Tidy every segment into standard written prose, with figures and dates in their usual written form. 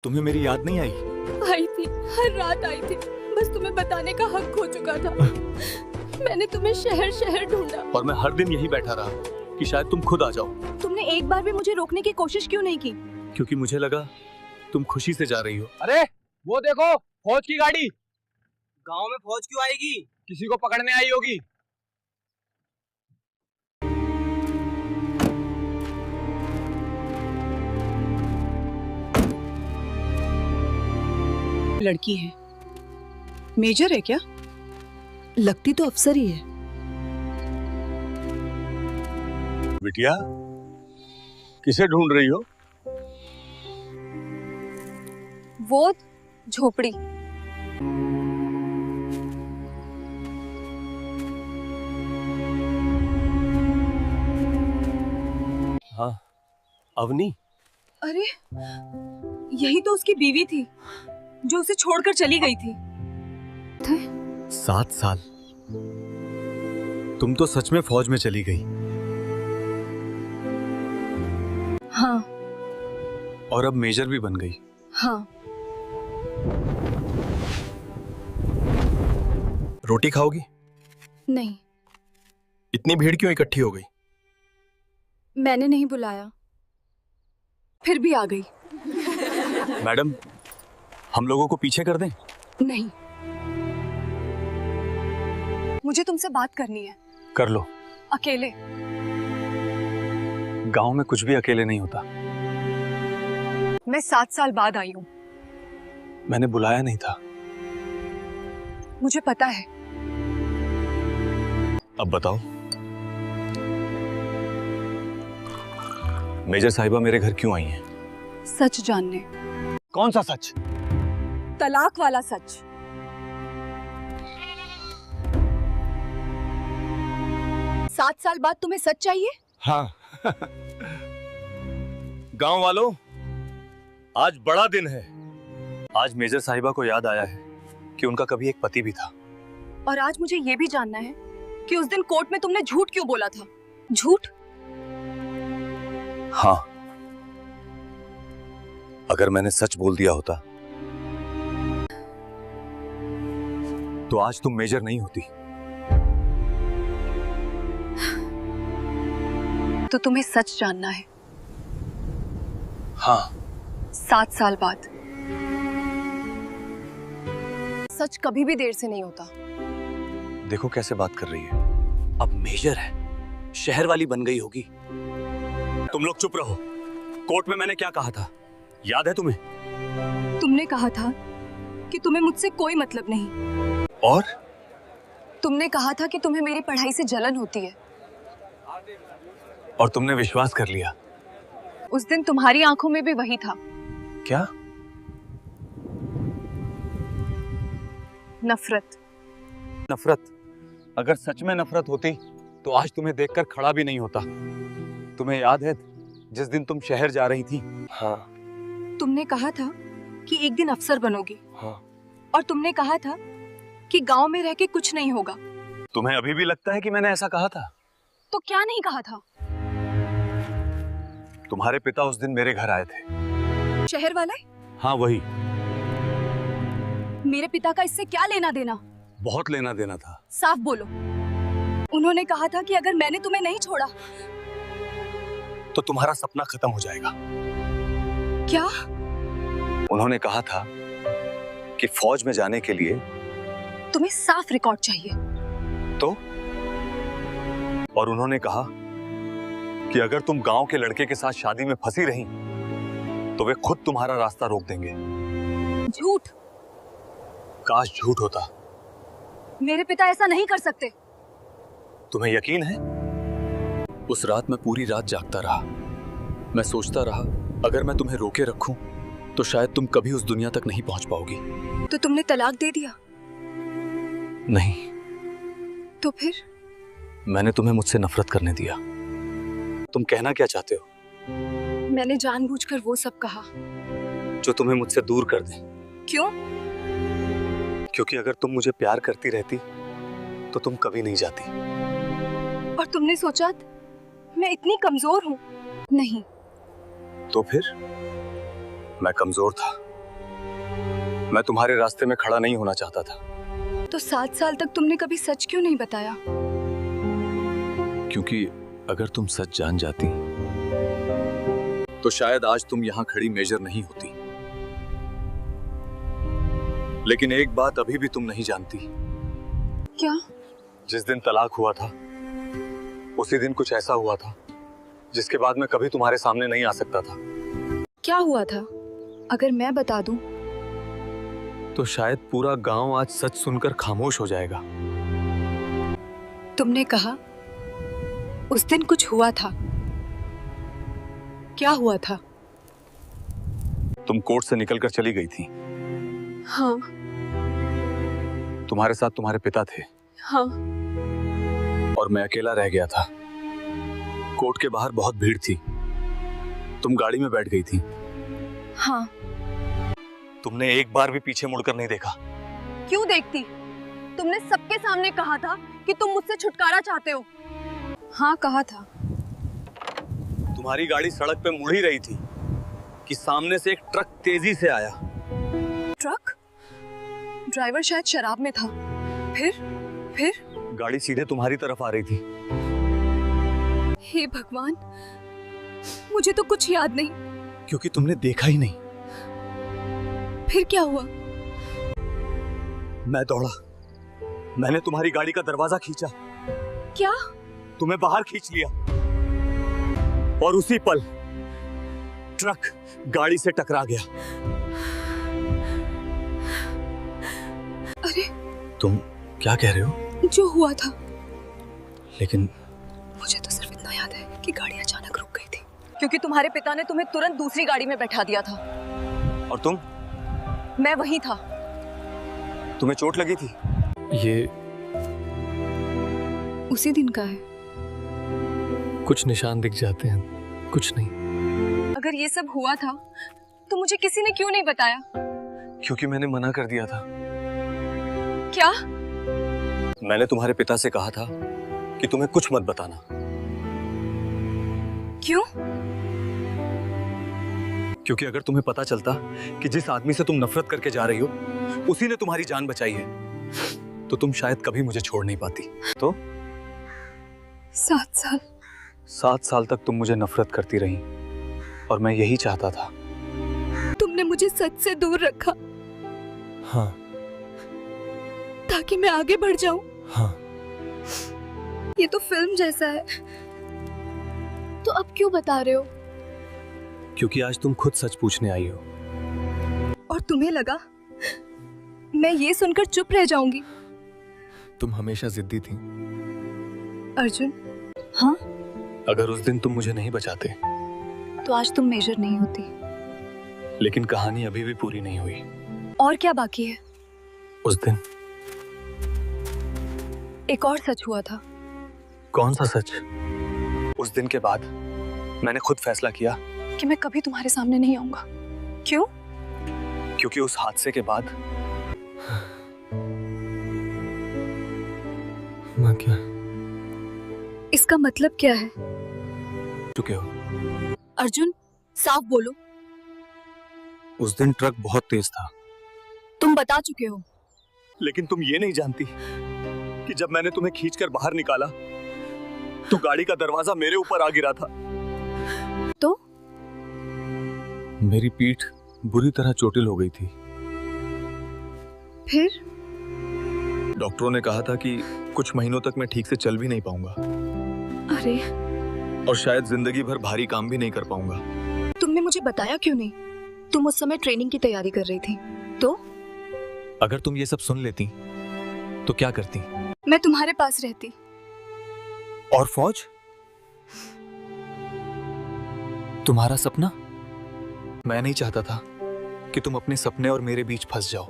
तुम्हें मेरी याद नहीं आई? आई थी, हर रात आई थी, बस तुम्हें बताने का हक खो चुका था। मैंने तुम्हें शहर शहर ढूंढा और मैं हर दिन यही बैठा रहा कि शायद तुम खुद आ जाओ। तुमने एक बार भी मुझे रोकने की कोशिश क्यों नहीं की? क्योंकि मुझे लगा तुम खुशी से जा रही हो। अरे वो देखो, फौज की गाड़ी। गांव में फौज क्यों आएगी? किसी को पकड़ने आई होगी। लड़की है, मेजर है क्या? लगती तो अफसर ही है। बिटिया, किसे ढूंढ रही हो? वो झोपड़ी। हाँ, अवनी। अरे यही तो उसकी बीवी थी जो उसे छोड़कर चली गई थी। 7 साल। तुम तो सच में फौज में चली गई। हाँ और अब मेजर भी बन गई। हाँ। रोटी खाओगी? नहीं, इतनी भीड़ क्यों इकट्ठी हो गई? मैंने नहीं बुलाया, फिर भी आ गई। मैडम, हम लोगों को पीछे कर दें? नहीं, मुझे तुमसे बात करनी है। कर लो। अकेले। गांव में कुछ भी अकेले नहीं होता। मैं 7 साल बाद आई हूँ। मैंने बुलाया नहीं था। मुझे पता है। अब बताओ। मेजर साहिबा मेरे घर क्यों आई हैं? सच जानने। कौन सा सच? तलाक वाला सच। सात साल बाद तुम्हें सच चाहिए? हाँ। गांव वालों, आज बड़ा दिन है। आज मेजर साहिबा को याद आया है कि उनका कभी एक पति भी था। और आज मुझे ये भी जानना है कि उस दिन कोर्ट में तुमने झूठ क्यों बोला था? झूठ? हाँ, अगर मैंने सच बोल दिया होता तो आज तुम मेजर नहीं होती। तो तुम्हें सच जानना है। हाँ। 7 साल बाद। सच कभी भी देर से नहीं होता। देखो कैसे बात कर रही है। अब मेजर है, शहर वाली बन गई होगी। तुम लोग चुप रहो। कोर्ट में मैंने क्या कहा था, याद है तुम्हें? तुमने कहा था कि तुम्हें मुझसे कोई मतलब नहीं। और? तुमने कहा था कि तुम्हें मेरी पढ़ाई से जलन होती है। और तुमने विश्वास कर लिया। उस दिन तुम्हारी आंखों में भी वही था। क्या? नफरत। नफरत? अगर सच में नफरत होती तो आज तुम्हें देखकर खड़ा भी नहीं होता। तुम्हें याद है जिस दिन तुम शहर जा रही थी? हाँ। तुमने कहा था कि एक दिन अफसर बनोगी। हाँ। और तुमने कहा था कि गांव में रह के कुछ नहीं होगा। तुम्हें अभी भी लगता है कि मैंने ऐसा कहा था? तो क्या नहीं कहा था? तुम्हारे पिता उस दिन मेरे घर आए थे। शहर वाले? हाँ, वही। मेरे पिता का इससे क्या लेना देना? बहुत लेना देना था। साफ बोलो। उन्होंने कहा था कि अगर मैंने तुम्हें नहीं छोड़ा तो तुम्हारा सपना खत्म हो जाएगा। क्या? उन्होंने कहा था कि फौज में जाने के लिए तुम्हें साफ रिकॉर्ड चाहिए। तो? और उन्होंने कहा कि अगर तुम गांव के लड़के के साथ शादी में फंसी रही तो वे खुद तुम्हारा रास्ता रोक देंगे। झूठ। काश झूठ होता। मेरे पिता ऐसा नहीं कर सकते। तुम्हें यकीन है? उस रात मैं पूरी रात जागता रहा। मैं सोचता रहा अगर मैं तुम्हें रोके रखूं तो शायद तुम कभी उस दुनिया तक नहीं पहुंच पाओगी। तो तुमने तलाक दे दिया? नहीं। तो फिर? मैंने तुम्हें मुझसे नफरत करने दिया। तुम कहना क्या चाहते हो? मैंने जानबूझकर वो सब कहा जो तुम्हें मुझसे दूर कर दे। क्यों? क्योंकि अगर तुम मुझे प्यार करती रहती तो तुम कभी नहीं जाती। और तुमने सोचा मैं इतनी कमजोर हूँ? नहीं। तो फिर? मैं कमजोर था। मैं तुम्हारे रास्ते में खड़ा नहीं होना चाहता था, तो 7 साल तक तुमने कभी सच क्यों नहीं बताया? क्योंकि अगर तुम सच जान जाती तो शायद आज तुम यहां खड़ी मेजर नहीं होती। लेकिन एक बात अभी भी तुम नहीं जानती। क्या? जिस दिन तलाक हुआ था उसी दिन कुछ ऐसा हुआ था जिसके बाद मैं कभी तुम्हारे सामने नहीं आ सकता था। क्या हुआ था? अगर मैं बता दूं तो शायद पूरा गांव आज सच सुनकर खामोश हो जाएगा। तुमने कहा उस दिन कुछ हुआ था। क्या हुआ था? तुम कोर्ट से निकलकर चली गई थी। हाँ तुम्हारे साथ तुम्हारे पिता थे हाँ। और मैं अकेला रह गया था। कोर्ट के बाहर बहुत भीड़ थी। तुम गाड़ी में बैठ गई थी। हाँ। तुमने एक बार भी पीछे मुड़कर नहीं देखा। क्यों देखती? तुमने सबके सामने कहा था कि तुम मुझसे छुटकारा चाहते हो। हाँ कहा था। तुम्हारी गाड़ी सड़क पे मुड़ ही रही थी कि सामने से एक ट्रक तेजी से आया। ट्रक? ड्राइवर शायद शराब में था। फिर गाड़ी सीधे तुम्हारी तरफ आ रही थी। हे भगवान, मुझे तो कुछ याद नहीं। क्योंकि तुमने देखा ही नहीं। फिर क्या हुआ? मैं दौड़ा। मैंने तुम्हारी गाड़ी का दरवाजा खींचा। क्या? तुम्हें बाहर खींच लिया और उसी पल ट्रक गाड़ी से टकरा गया। अरे तुम क्या कह रहे हो? जो हुआ था। लेकिन मुझे तो सिर्फ इतना याद है कि गाड़ी अचानक रुक गई थी क्योंकि तुम्हारे पिता ने तुम्हें तुरंत दूसरी गाड़ी में बैठा दिया था। और तुम? मैं वहीं था। तुम्हें चोट लगी थी? ये उसी दिन का है। कुछ निशान दिख जाते हैं, कुछ नहीं। अगर ये सब हुआ था तो मुझे किसी ने क्यों नहीं बताया? क्योंकि मैंने मना कर दिया था। क्या? मैंने तुम्हारे पिता से कहा था कि तुम्हें कुछ मत बताना। क्यों? क्योंकि अगर तुम्हें पता चलता कि जिस आदमी से तुम नफरत करके जा रही हो उसी ने तुम्हारी जान बचाई है तो तुम शायद कभी मुझे छोड़ नहीं पाती। तो 7 साल। 7 साल तक तुम मुझे नफरत करती रही और मैं यही चाहता था। तुमने मुझे सच से दूर रखा हाँ ताकि मैं आगे बढ़ जाऊं। हाँ। ये तो फिल्म जैसा है। तो अब क्यों बता रहे हो? क्योंकि आज तुम खुद सच पूछने आई हो। और तुम्हें लगा मैं ये सुनकर चुप रह जाऊंगी? तुम हमेशा जिद्दी थी। अर्जुन। हाँ? अगर उस दिन तुम मुझे नहीं बचाते तो आज तुम मेजर नहीं होती। लेकिन कहानी अभी भी पूरी नहीं हुई। और क्या बाकी है? उस दिन एक और सच हुआ था। कौन सा सच? उस दिन के बाद मैंने खुद फैसला किया कि मैं कभी तुम्हारे सामने नहीं आऊंगा। क्यों? क्योंकि उस हादसे के बाद माँ क्या? इसका मतलब क्या है? चुके हो। अर्जुन साफ बोलो। उस दिन ट्रक बहुत तेज था। तुम बता चुके हो। लेकिन तुम ये नहीं जानती कि जब मैंने तुम्हें खींचकर बाहर निकाला तो गाड़ी का दरवाजा मेरे ऊपर आ गिरा था। तो? मेरी पीठ बुरी तरह चोटिल हो गई थी। फिर? डॉक्टरों ने कहा था कि कुछ महीनों तक मैं ठीक से चल भी नहीं पाऊंगा अरे और शायद जिंदगी भर भारी काम भी नहीं कर पाऊंगा। तुमने मुझे बताया क्यों नहीं? तुम उस समय ट्रेनिंग की तैयारी कर रही थी। तो अगर तुम ये सब सुन लेती तो क्या करती? मैं तुम्हारे पास रहती। और फौज? तुम्हारा सपना? मैं नहीं चाहता था कि तुम अपने सपने और मेरे बीच फंस जाओ।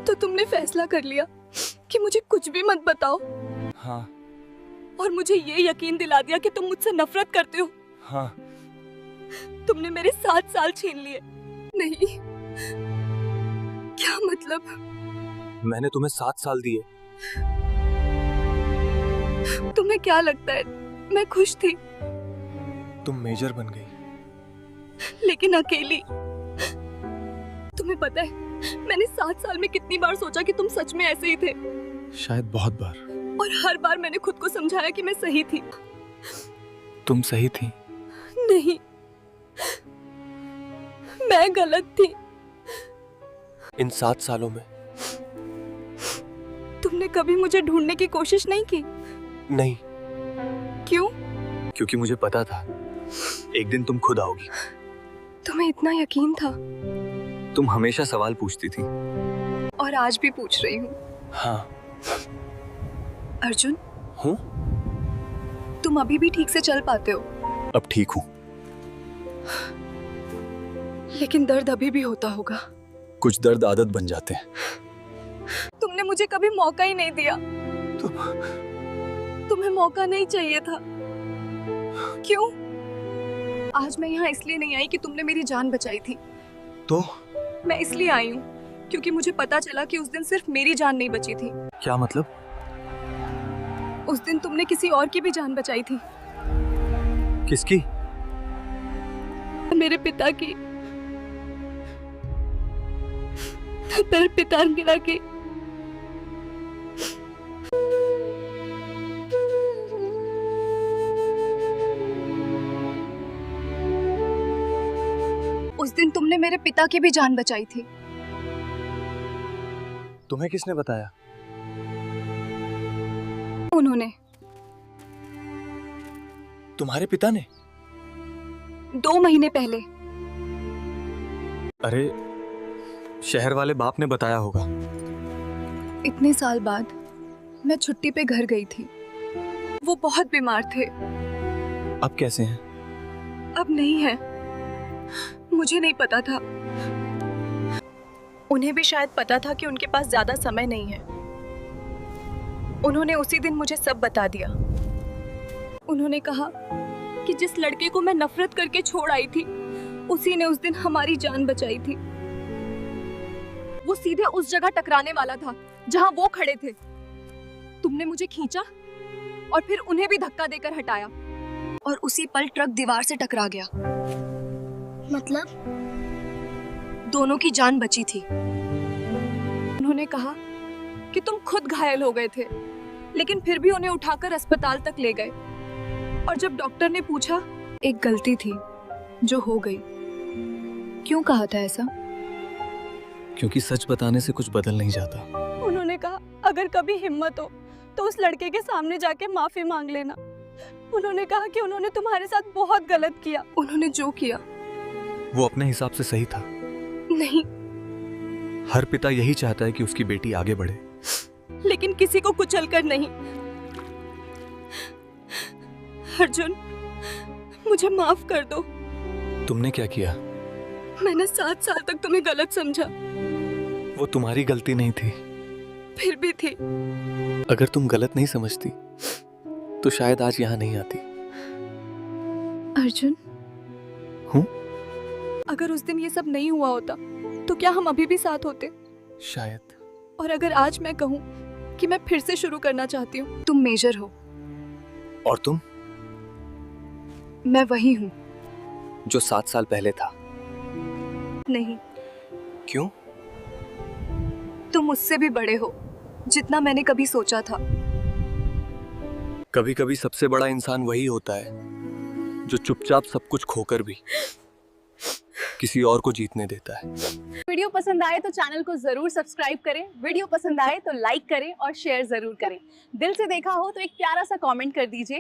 तो तुमने फैसला कर लिया कि मुझे कुछ भी मत बताओ। हाँ। और मुझे ये यकीन दिला दिया कि तुम मुझसे नफरत करते हो। हाँ। तुमने मेरे 7 साल छीन लिए। नहीं, क्या मतलब? मैंने तुम्हें 7 साल दिए। तुम्हें क्या लगता है मैं खुश थी? तुम मेजर बन गई। लेकिन अकेली। तुम्हें पता है मैंने 7 साल में कितनी बार सोचा कि तुम सच में ऐसे ही थे, शायद बहुत बार। और हर बार मैंने खुद को समझाया कि मैं सही थी। तुम सही थी। नहीं, मैं गलत थी। इन 7 सालों में तुमने कभी मुझे ढूंढने की कोशिश नहीं की? नहीं, क्यों? क्योंकि मुझे पता था एक दिन तुम खुद आओगी। तुम्हें इतना यकीन था? तुम हमेशा सवाल पूछती थी। और आज भी पूछ रही हूँ। हाँ। अर्जुन, हूँ? तुम अभी भी ठीक से चल पाते हो? अब ठीक हूँ। लेकिन दर्द अभी भी होता होगा। कुछ दर्द आदत बन जाते हैं। तुमने मुझे कभी मौका ही नहीं दिया। तुम्हें मौका नहीं चाहिए था। क्यों? आज मैं यहाँ इसलिए नहीं आई कि तुमने मेरी जान बचाई थी। तो मैं इसलिए आई हूँ क्योंकि मुझे पता चला कि उस दिन सिर्फ मेरी जान नहीं बची थी। क्या मतलब? उस दिन तुमने किसी और की भी जान बचाई थी। किसकी? मेरे पिता की। मेरे पितांगिरा की। उस दिन तुमने मेरे पिता की भी जान बचाई थी। तुम्हें किसने बताया? उन्होंने। तुम्हारे पिता ने? 2 महीने पहले। अरे, शहर वाले बाप ने बताया होगा। इतने साल बाद मैं छुट्टी पे घर गई थी। वो बहुत बीमार थे। अब कैसे हैं? अब नहीं है। मुझे नहीं पता था। उन्हें भी शायद पता था कि उनके पास ज्यादा समय नहीं है। उन्होंने उसी दिन मुझे सब बता दिया। उन्होंने कहा कि जिस लड़के को मैं नफरत करके छोड़ आई थी, उसी ने उस दिन हमारी जान बचाई थी। वो सीधे उस जगह टकराने वाला था जहां वो खड़े थे। तुमने मुझे खींचा और फिर उन्हें भी धक्का देकर हटाया, और उसी पल ट्रक दीवार से टकरा गया। मतलब दोनों की जान बची थी। उन्होंने कहा कि तुम खुद घायल हो गए थे, लेकिन फिर भी उन्हें उठाकर अस्पताल तक ले गए। और जब डॉक्टर ने पूछा, एक गलती थी जो हो गई। क्यों कहा था ऐसा? क्योंकि सच बताने से कुछ बदल नहीं जाता। उन्होंने कहा अगर कभी हिम्मत हो तो उस लड़के के सामने जाके माफी मांग लेना। उन्होंने कहा कि उन्होंने तुम्हारे साथ बहुत गलत किया। उन्होंने जो किया वो अपने हिसाब से सही था। नहीं, हर पिता यही चाहता है कि उसकी बेटी आगे बढ़े। लेकिन किसी को कुचलकर नहीं। अर्जुन, मुझे माफ कर दो। तुमने क्या किया? मैंने 7 साल तक तुम्हें गलत समझा। वो तुम्हारी गलती नहीं थी। फिर भी थी। अगर तुम गलत नहीं समझती तो शायद आज यहाँ नहीं आती। अर्जुन, हूँ? अगर उस दिन ये सब नहीं हुआ होता तो क्या हम अभी भी साथ होते? शायद। और अगर आज मैं कहूँ कि मैं फिर से शुरू करना चाहती हूँ, तुम मेजर हो। और तुम? मैं वही हूँ जो 7 साल पहले था। नहीं, क्यों? तुम मुझसे भी बड़े हो जितना मैंने कभी सोचा था। कभी कभी सबसे बड़ा इंसान वही होता है जो चुपचाप सब कुछ खोकर भी किसी और को जीतने देता है। वीडियो पसंद आए तो चैनल को जरूर सब्सक्राइब करें, वीडियो पसंद आए तो लाइक करें और शेयर जरूर करें। दिल से देखा हो तो एक प्यारा सा कमेंट कर दीजिए।